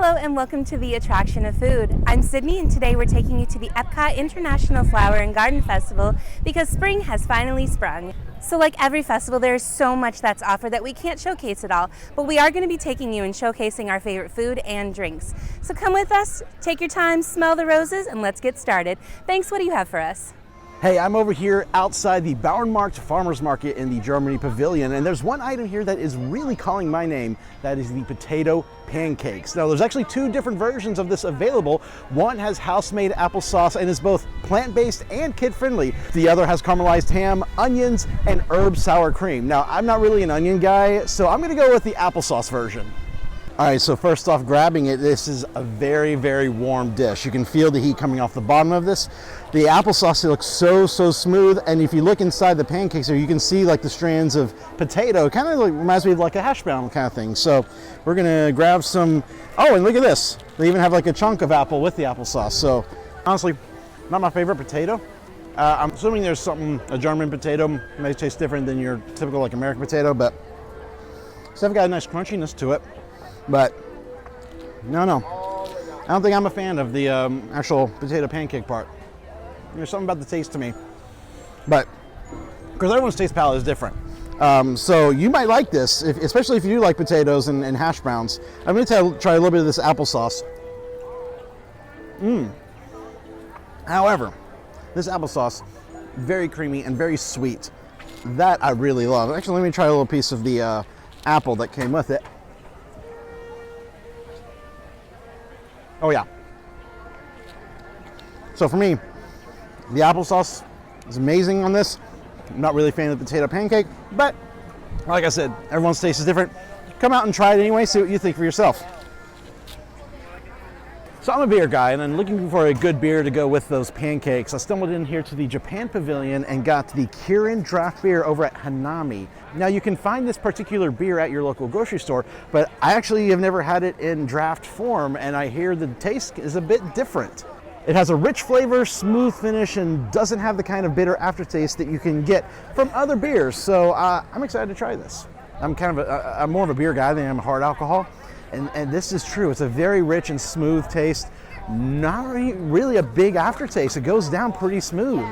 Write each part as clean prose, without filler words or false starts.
Hello and welcome to the Attraction of Food. I'm Sydney and today we're taking you to the EPCOT International Flower and Garden Festival because spring has finally sprung. So like every festival, there is so much that's offered that we can't showcase it all, but we are going to be taking you and showcasing our favorite food and drinks. So come with us, take your time, smell the roses, and let's get started. Thanks, what do you have for us? Hey, I'm over here outside the Bauernmarkt Farmers Market in the Germany Pavilion, and there's one item here that is really calling my name. That is the potato pancakes. Now, there's actually two different versions of this available. One has house-made applesauce and is both plant-based and kid-friendly. The other has caramelized ham, onions, and herb sour cream. Now, I'm not really an onion guy, so I'm gonna go with the applesauce version. All right, so first off, grabbing it, this is a very, very warm dish. You can feel the heat coming off the bottom of this. The applesauce looks so smooth, and if you look inside the pancakes here, you can see like the strands of potato. It kind of reminds me of like a hash brown kind of thing. So we're gonna grab some, oh, and look at this. They even have like a chunk of apple with the applesauce. So honestly, not my favorite potato. I'm assuming there's something, a German potato may taste different than your typical like American potato, but it's definitely got a nice crunchiness to it. But no, I don't think I'm a fan of the actual potato pancake part. There's something about the taste to me, but because everyone's taste palette is different. So you might like this, especially if you do like potatoes and hash browns. I'm going to try a little bit of this applesauce. However, this applesauce, very creamy and very sweet. That I really love. Actually, let me try a little piece of the apple that came with it. Oh yeah. So for me, the applesauce is amazing on this. I'm not really a fan of the potato pancake, but like I said, everyone's taste is different. Come out and try it anyway, see what you think for yourself. So I'm a beer guy, and I'm looking for a good beer to go with those pancakes. I stumbled in here to the Japan Pavilion and got the Kirin draft beer over at Hanami. Now you can find this particular beer at your local grocery store, but I actually have never had it in draft form, and I hear the taste is a bit different. It has a rich flavor, smooth finish, and doesn't have the kind of bitter aftertaste that you can get from other beers. So I'm excited to try this. I'm I'm more of a beer guy than I'm a hard alcohol. And this is true. It's a very rich and smooth taste. Not really a big aftertaste. It goes down pretty smooth.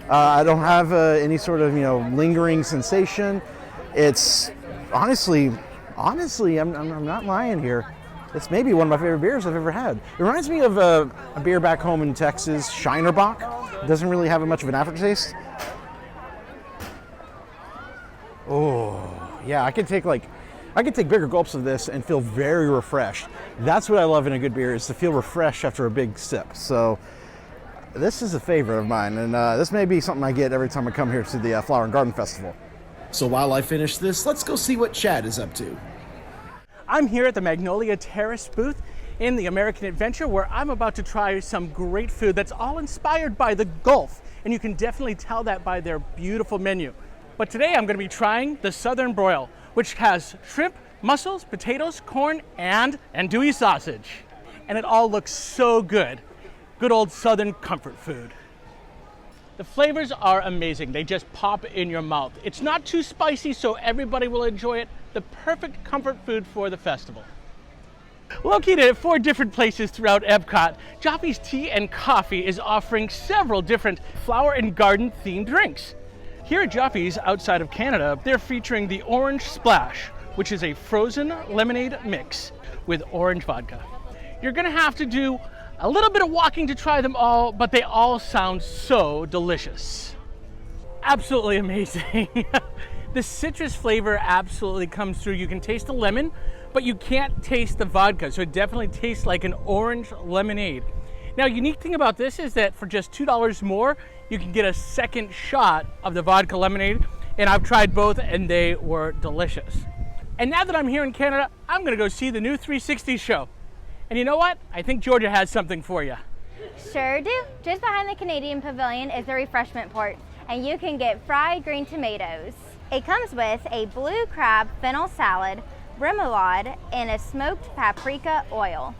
I don't have any sort of lingering sensation. It's honestly, I'm not lying here. It's maybe one of my favorite beers I've ever had. It reminds me of a beer back home in Texas, Shinerbach. It doesn't really have much of an aftertaste. Oh yeah, I could take bigger gulps of this and feel very refreshed. That's what I love in a good beer, is to feel refreshed after a big sip. So this is a favorite of mine, and this may be something I get every time I come here to the Flower and Garden Festival. So while I finish this, let's go see what Chad is up to. I'm here at the Magnolia Terrace booth in the American Adventure, where I'm about to try some great food that's all inspired by the Gulf, and you can definitely tell that by their beautiful menu. But today I'm going to be trying the Southern Broil, which has shrimp, mussels, potatoes, corn, and andouille sausage. And it all looks so good. Good old Southern comfort food. The flavors are amazing. They just pop in your mouth. It's not too spicy, so everybody will enjoy it. The perfect comfort food for the festival. Located at 4 different places throughout EPCOT, Joffy's Tea and Coffee is offering several different flower and garden themed drinks. Here at Joffy's, outside of Canada, they're featuring the Orange Splash, which is a frozen lemonade mix with orange vodka. You're gonna have to do a little bit of walking to try them all, but they all sound so delicious. Absolutely amazing. The citrus flavor absolutely comes through. You can taste the lemon, but you can't taste the vodka, so it definitely tastes like an orange lemonade. Now, unique thing about this is that for just $2 more, you can get a second shot of the vodka lemonade, and I've tried both and they were delicious. And now that I'm here in Canada, I'm gonna go see the new 360 show. And you know what? I think Georgia has something for you. Sure do. Just behind the Canadian Pavilion is the refreshment port, and you can get fried green tomatoes. It comes with a blue crab fennel salad, remoulade, and a smoked paprika oil.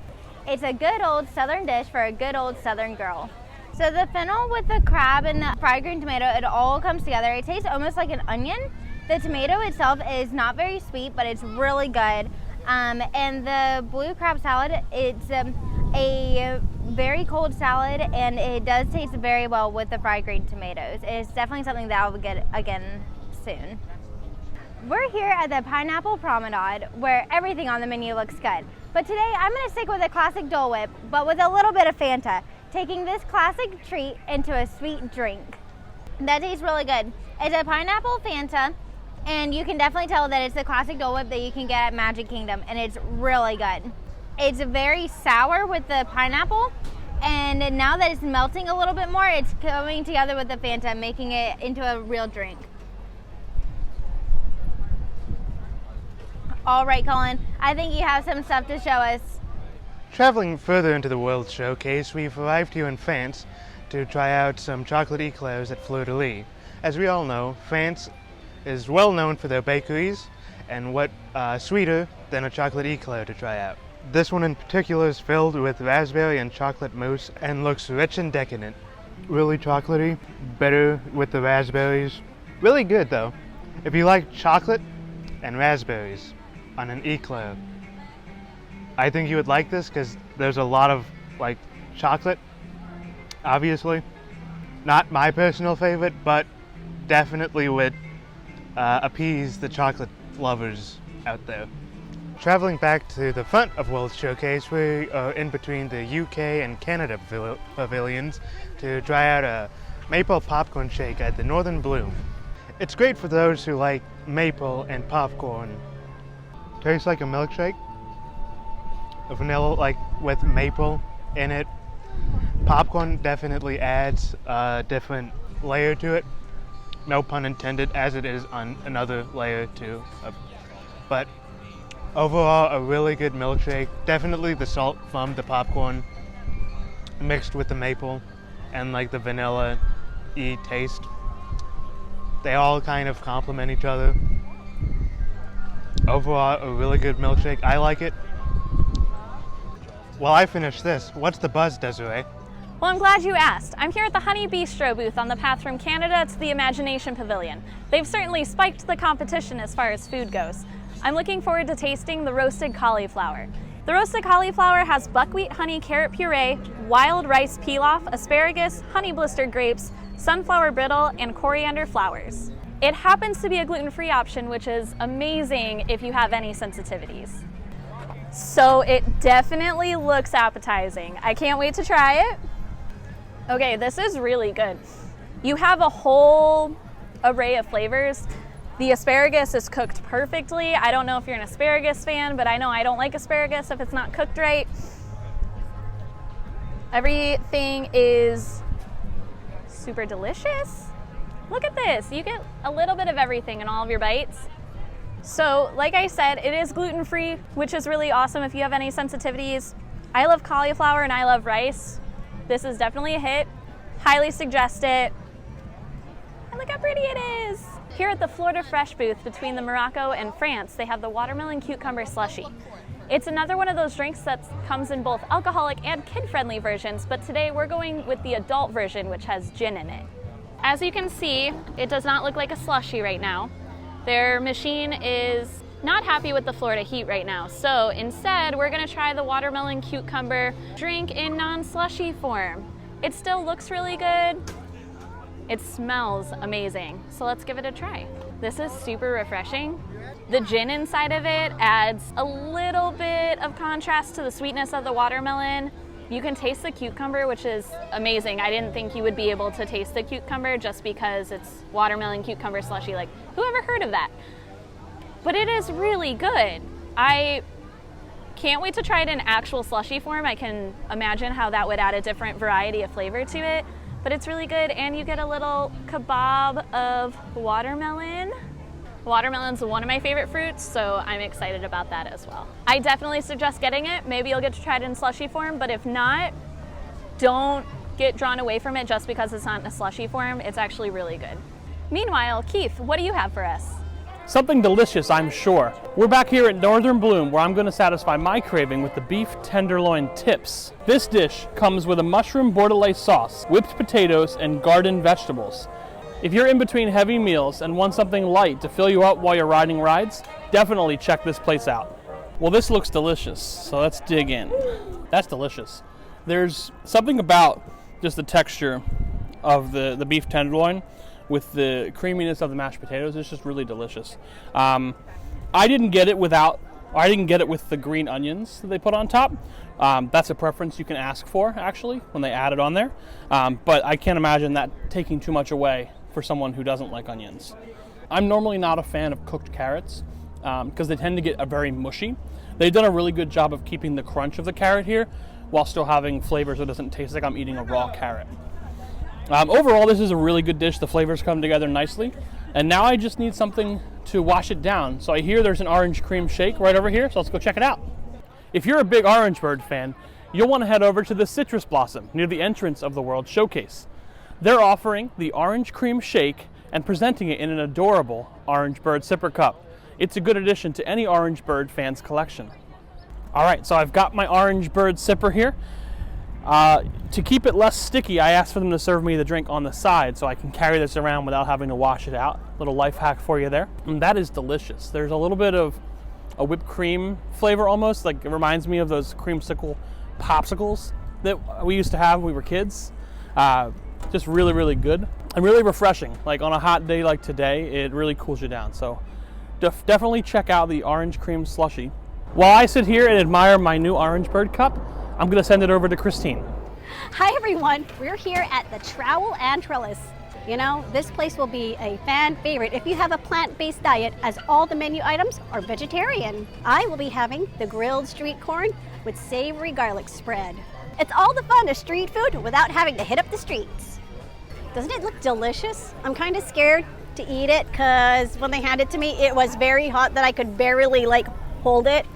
It's a good old Southern dish for a good old Southern girl. So the fennel with the crab and the fried green tomato, it all comes together. It tastes almost like an onion. The tomato itself is not very sweet, but it's really good. And the blue crab salad, it's a very cold salad, and it does taste very well with the fried green tomatoes. It's definitely something that I will get again soon. We're here at the Pineapple Promenade, where everything on the menu looks good. But today I'm going to stick with a classic Dole Whip, but with a little bit of Fanta, taking this classic treat into a sweet drink. That tastes really good. It's a pineapple Fanta, and you can definitely tell that it's the classic Dole Whip that you can get at Magic Kingdom, and it's really good. It's very sour with the pineapple, and now that it's melting a little bit more, it's coming together with the Fanta, making it into a real drink. All right, Colin, I think you have some stuff to show us. Traveling further into the World Showcase, we've arrived here in France to try out some chocolate eclairs at Fleur de Lis. As we all know, France is well known for their bakeries, and what sweeter than a chocolate eclair to try out. This one in particular is filled with raspberry and chocolate mousse and looks rich and decadent. Really chocolatey, better with the raspberries. Really good though. If you like chocolate and raspberries on an eclair, I think you would like this because there's a lot of like chocolate, obviously. Not my personal favorite, but definitely would appease the chocolate lovers out there. Traveling back to the front of World Showcase, we are in between the UK and Canada pavilions to try out a maple popcorn shake at the Northern Bloom. It's great for those who like maple and popcorn. Tastes like a milkshake, a vanilla like with maple in it. Popcorn definitely adds a different layer to it. No pun intended, as it is on another layer too. But overall, a really good milkshake. Definitely the salt from the popcorn mixed with the maple and like the vanilla-y taste. They all kind of complement each other. Overall, a really good milkshake. I like it. While I finish this, what's the buzz, Desiree? Well, I'm glad you asked. I'm here at the Honey Bistro booth on the path from Canada to the Imagination Pavilion. They've certainly spiked the competition as far as food goes. I'm looking forward to tasting the roasted cauliflower. The roasted cauliflower has buckwheat honey carrot puree, wild rice pilaf, asparagus, honey blistered grapes, sunflower brittle, and coriander flowers. It happens to be a gluten-free option, which is amazing if you have any sensitivities. So it definitely looks appetizing. I can't wait to try it. Okay, this is really good. You have a whole array of flavors. The asparagus is cooked perfectly. I don't know if you're an asparagus fan, but I know I don't like asparagus if it's not cooked right. Everything is super delicious. Look at this. You get a little bit of everything in all of your bites. So, like I said, it is gluten-free, which is really awesome if you have any sensitivities. I love cauliflower and I love rice. This is definitely a hit. Highly suggest it. And look how pretty it is. Here at the Florida Fresh booth between the Morocco and France, they have the watermelon cucumber slushie. It's another one of those drinks that comes in both alcoholic and kid-friendly versions, but today we're going with the adult version, which has gin in it. As you can see, it does not look like a slushie right now. Their machine is not happy with the Florida heat right now, so instead we're gonna try the watermelon cucumber drink in non-slushy form. It still looks really good. It smells amazing, so let's give it a try. This is super refreshing. The gin inside of it adds a little bit of contrast to the sweetness of the watermelon. You can taste the cucumber, which is amazing. I didn't think you would be able to taste the cucumber just because it's watermelon cucumber slushy. Like, who ever heard of that? But it is really good. I can't wait to try it in actual slushy form. I can imagine how that would add a different variety of flavor to it, but it's really good, and you get a little kebab of watermelon. Watermelon's one of my favorite fruits, so I'm excited about that as well. I definitely suggest getting it. Maybe you'll get to try it in slushy form, but if not, don't get drawn away from it just because it's not in a slushy form. It's actually really good. Meanwhile, Keith, what do you have for us? Something delicious, I'm sure. We're back here at Northern Bloom, where I'm going to satisfy my craving with the beef tenderloin tips. This dish comes with a mushroom bordelaise sauce, whipped potatoes, and garden vegetables. If you're in between heavy meals and want something light to fill you up while you're riding rides, definitely check this place out. Well, this looks delicious, so let's dig in. That's delicious. There's something about just the texture of the beef tenderloin with the creaminess of the mashed potatoes. It's just really delicious. I didn't get it with the green onions that they put on top. That's a preference you can ask for, actually, when they add it on there. But I can't imagine that taking too much away for someone who doesn't like onions. I'm normally not a fan of cooked carrots because they tend to get very mushy. They've done a really good job of keeping the crunch of the carrot here while still having flavor so it doesn't taste like I'm eating a raw carrot. Overall, this is a really good dish. The flavors come together nicely. And now I just need something to wash it down. So I hear there's an orange cream shake right over here, so let's go check it out. If you're a big Orange Bird fan, you'll want to head over to the Citrus Blossom near the entrance of the World Showcase. They're offering the orange cream shake and presenting it in an adorable Orange Bird sipper cup. It's a good addition to any Orange Bird fan's collection. All right, so I've got my Orange Bird sipper here. To keep it less sticky, I asked for them to serve me the drink on the side so I can carry this around without having to wash it out. Little life hack for you there. And that is delicious. There's a little bit of a whipped cream flavor almost, like it reminds me of those creamsicle popsicles that we used to have when we were kids. Just really, really good and really refreshing. Like on a hot day like today, it really cools you down. So definitely check out the orange cream slushie. While I sit here and admire my new Orange Bird cup, I'm going to send it over to Christine. Hi everyone, we're here at the Trowel and Trellis. You know, this place will be a fan favorite if you have a plant-based diet, as all the menu items are vegetarian. I will be having the grilled street corn with savory garlic spread. It's all the fun of street food without having to hit up the streets. Doesn't it look delicious? I'm kind of scared to eat it because when they handed it to me, it was very hot that I could barely hold it.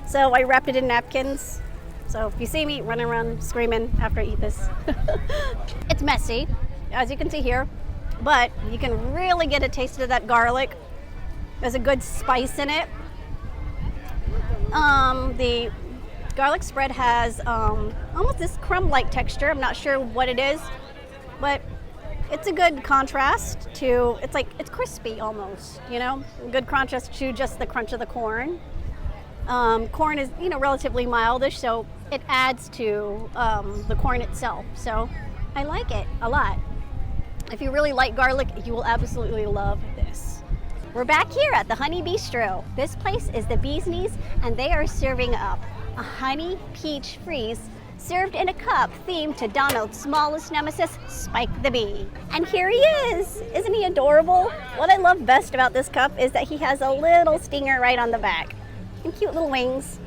So I wrapped it in napkins. So if you see me running around screaming after I eat this, it's messy, as you can see here, but you can really get a taste of that garlic. There's a good spice in it. The garlic spread has almost this crumb-like texture. I'm not sure what it is, but it's a good contrast to, it's crispy almost, you know, a good contrast to just the crunch of the corn. Corn is, relatively mildish, so it adds to the corn itself. So I like it a lot. If you really like garlic, you will absolutely love this. We're back here at the Honey Bistro. This place is the Bee's Knees, and they are serving up a honey peach freeze served in a cup themed to Donald's smallest nemesis, Spike the Bee. And here he is! Isn't he adorable? What I love best about this cup is that he has a little stinger right on the back and cute little wings.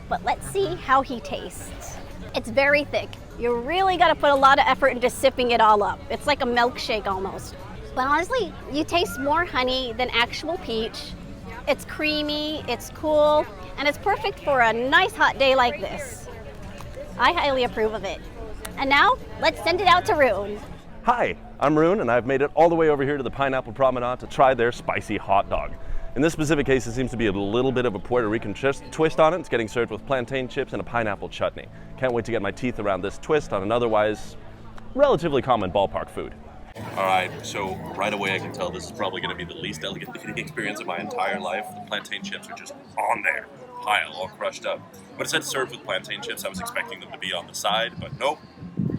But let's see how he tastes. It's very thick. You really gotta put a lot of effort into sipping it all up. It's like a milkshake almost. But honestly, you taste more honey than actual peach. It's creamy, it's cool, and it's perfect for a nice hot day like this. I highly approve of it. And now, let's send it out to Rune. Hi, I'm Rune, and I've made it all the way over here to the Pineapple Promenade to try their spicy hot dog. In this specific case, it seems to be a little bit of a Puerto Rican twist on it. It's getting served with plantain chips and a pineapple chutney. Can't wait to get my teeth around this twist on an otherwise relatively common ballpark food. All right, so right away I can tell this is probably going to be the least elegant eating experience of my entire life. The plantain chips are just on there, pile, all crushed up. But it said served with plantain chips. I was expecting them to be on the side, but nope,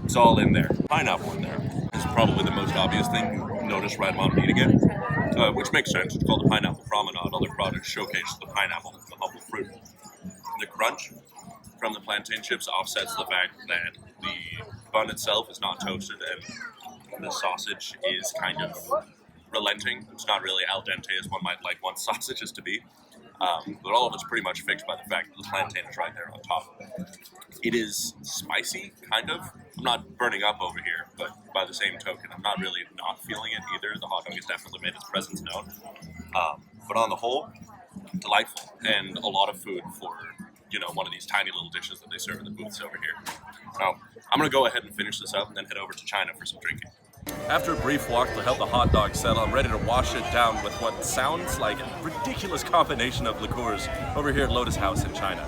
it's all in there. Pineapple in there. This is probably the most obvious thing you notice right while I'm eating it, which makes sense. It's called the Pineapple Promenade. Other products showcase the pineapple, the humble fruit. The crunch from the plantain chips offsets the fact that the bun itself is not toasted and the sausage is kind of relenting. It's not really al dente as one might like one's sausages to be. But all of it's pretty much fixed by the fact that the plantain is right there on top. It is spicy, kind of. I'm not burning up over here, but by the same token, I'm not really not feeling it either. The hot dog has definitely made its presence known. But on the whole, delightful, and a lot of food for, one of these tiny little dishes that they serve in the booths over here. Now, I'm going to go ahead and finish this up and then head over to China for some drinking. After a brief walk to help the hot dog settle, I'm ready to wash it down with what sounds like a ridiculous combination of liqueurs over here at Lotus House in China.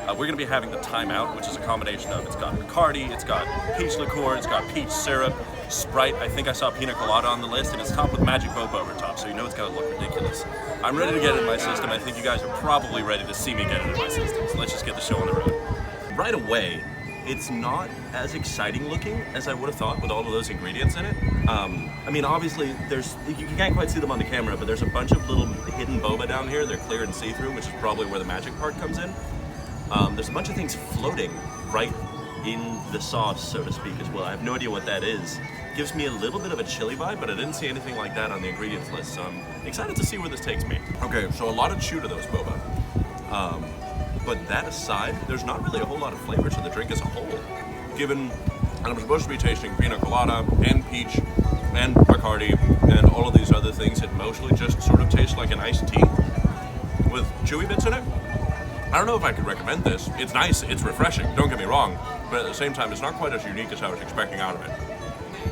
We're going to be having the Time Out, which is a combination of, it's got Bacardi, it's got peach liqueur, it's got peach syrup, Sprite, I think I saw Pina Colada on the list, and it's topped with Magic Boba over top, so you know it's going to look ridiculous. I'm ready to get it in my system. I think you guys are probably ready to see me get it in my system, so let's just get the show on the road. Right away, it's not as exciting looking as I would have thought with all of those ingredients in it. I mean, obviously, you can't quite see them on the camera, but there's a bunch of little hidden boba down here. They're clear and see-through, which is probably where the magic part comes in. There's a bunch of things floating right in the sauce, so to speak, as well. I have no idea what that is. Gives me a little bit of a chili vibe, but I didn't see anything like that on the ingredients list, so I'm excited to see where this takes me. Okay, so a lot of chew to those boba. But that aside, there's not really a whole lot of flavor to the drink as a whole. Given I'm supposed to be tasting Pina Colada and peach and Bacardi and all of these other things, it mostly just sort of tastes like an iced tea with chewy bits in it. I don't know if I could recommend this. It's nice, it's refreshing, don't get me wrong, but at the same time, it's not quite as unique as I was expecting out of it.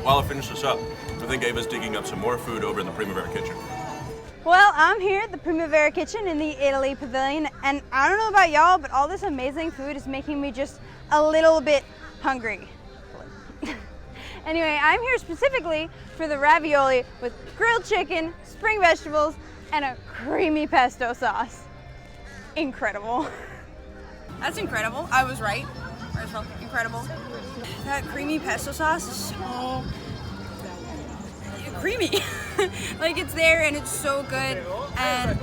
While I finish this up, I think Ava's digging up some more food over in the Primavera kitchen. Well, I'm here at the Primavera kitchen in the Italy pavilion, and I don't know about y'all, but all this amazing food is making me just a little bit hungry. Anyway, I'm here specifically for the ravioli with grilled chicken, spring vegetables, and a creamy pesto sauce. Incredible. That's incredible. I was right. Incredible. That creamy pesto sauce is so creamy. Like, it's there and it's so good. And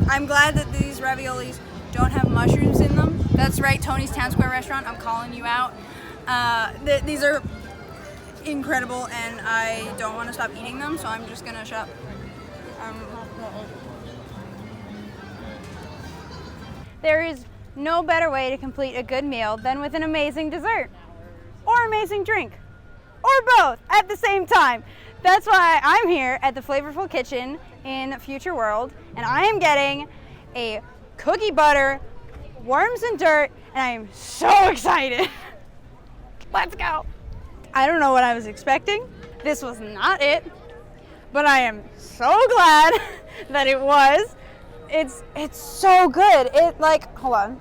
I'm glad that these raviolis don't have mushrooms in them. That's right, Tony's Town Square restaurant. I'm calling you out. These are incredible, and I don't want to stop eating them, so I'm just gonna shut up. There is no better way to complete a good meal than with an amazing dessert, or amazing drink, or both at the same time. That's why I'm here at the Flavorful Kitchen in Future World, and I am getting a cookie butter, worms and dirt, and I am so excited. Let's go. I don't know what I was expecting. This was not it, but I am so glad that it was. It's so good. Hold on.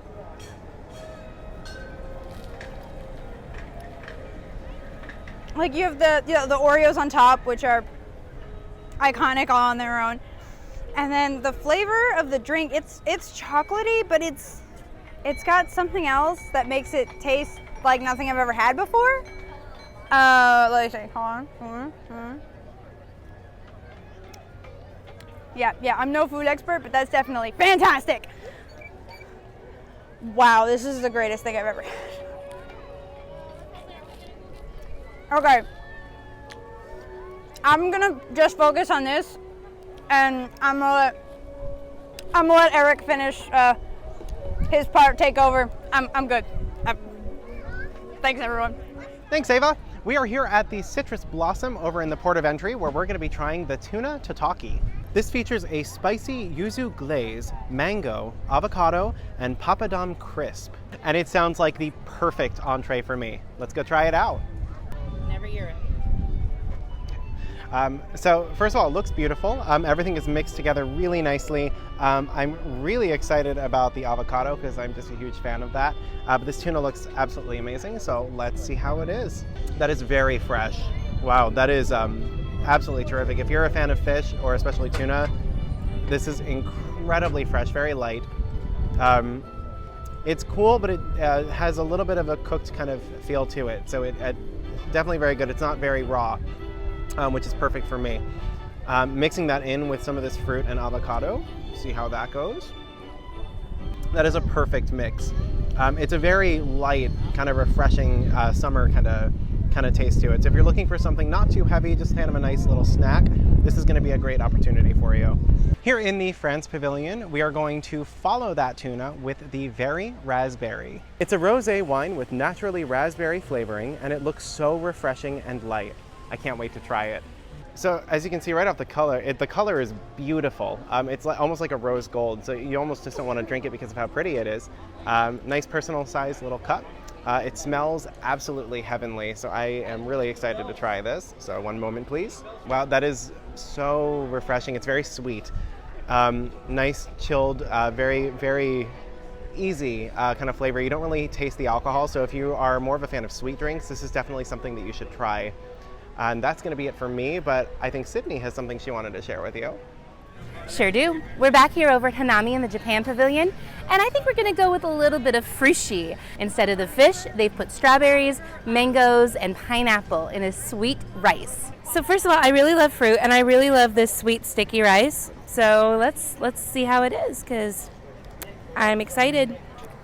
Like, you have the Oreos on top, which are iconic all on their own. And then the flavor of the drink, it's chocolatey, but it's got something else that makes it taste like nothing I've ever had before. Let me see. Hold on. Yeah, I'm no food expert, but that's definitely fantastic. Wow, this is the greatest thing I've ever had. Okay. I'm gonna just focus on this, and I'm gonna let Eric finish his part, take over. I'm good. Thanks, everyone. Thanks, Ava. We are here at the Citrus Blossom over in the port of entry, where we're going to be trying the tuna tataki. This features a spicy yuzu glaze, mango, avocado, and papadum crisp. And it sounds like the perfect entree for me. Let's go try it out. Whenever you're ready. So first of all, it looks beautiful. Everything is mixed together really nicely. I'm really excited about the avocado because I'm just a huge fan of that. But this tuna looks absolutely amazing, so let's see how it is. That is very fresh. Wow, that is absolutely terrific. If you're a fan of fish, or especially tuna, this is incredibly fresh, very light. It's cool, but it has a little bit of a cooked kind of feel to it. So it definitely very good. It's not very raw, which is perfect for me. Mixing that in with some of this fruit and avocado, see how that goes. That is a perfect mix. It's a very light, kind of refreshing summer kind of taste to it. So if you're looking for something not too heavy, just kind of a nice little snack, this is going to be a great opportunity for you. Here in the France Pavilion, we are going to follow that tuna with the Very Raspberry. It's a rosé wine with naturally raspberry flavoring, and it looks so refreshing and light. I can't wait to try it. So as you can see right off the color is beautiful. It's almost like a rose gold, so you almost just don't want to drink it because of how pretty it is. Nice personal sized little cup. It smells absolutely heavenly, so I am really excited to try this. So one moment, please. Wow, that is so refreshing. It's very sweet. Nice, chilled, very, very easy kind of flavor. You don't really taste the alcohol, so if you are more of a fan of sweet drinks, this is definitely something that you should try. And that's going to be it for me, but I think Sydney has something she wanted to share with you. Sure do. We're back here over at Hanami in the Japan Pavilion, and I think we're going to go with a little bit of sushi. Instead of the fish, they've put strawberries, mangoes, and pineapple in a sweet rice. So first of all, I really love fruit, and I really love this sweet sticky rice. So let's see how it is, because I'm excited.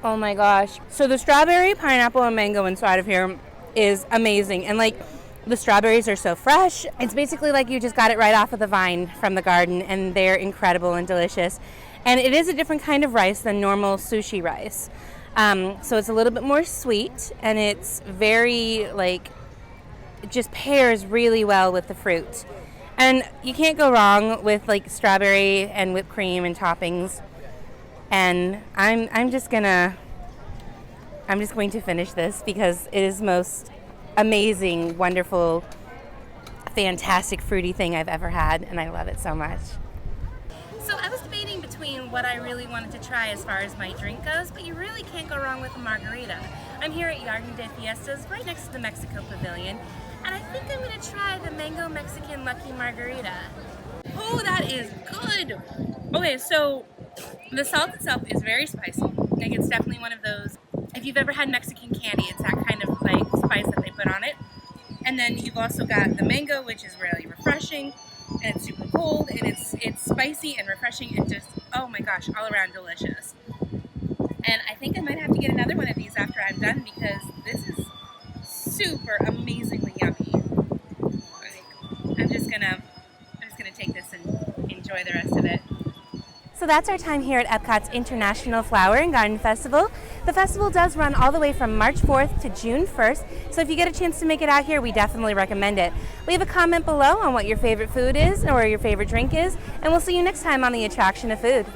Oh my gosh. So the strawberry, pineapple, and mango inside of here is amazing, and like, the strawberries are so fresh. It's basically like you just got it right off of the vine from the garden, and they're incredible and delicious. And it is a different kind of rice than normal sushi rice. So it's a little bit more sweet, and it's very, like, it just pairs really well with the fruit. And you can't go wrong with like strawberry and whipped cream and toppings. And I'm just going to finish this because it is most amazing, wonderful, fantastic fruity thing I've ever had, and I love it so much. So I was debating between what I really wanted to try as far as my drink goes, but you really can't go wrong with a margarita. I'm here at Garden de Fiestas, right next to the Mexico Pavilion, and I think I'm going to try the Mango Mexican Lucky Margarita. Oh, that is good! Okay, so the salt itself is very spicy. Like, it's definitely one of those, if you've ever had Mexican candy, it's that kind of like spice that they put on it. And then you've also got the mango, which is really refreshing, and it's super cold, and it's spicy and refreshing, and just, oh my gosh, all around delicious. And I think I might have to get another one of these after I'm done, because this is super amazingly yummy. Like, I'm just gonna take this and enjoy the rest of it. So that's our time here at EPCOT's International Flower and Garden Festival. The festival does run all the way from March 4th to June 1st, so if you get a chance to make it out here, we definitely recommend it. Leave a comment below on what your favorite food is or your favorite drink is, and we'll see you next time on The Attraction of Food.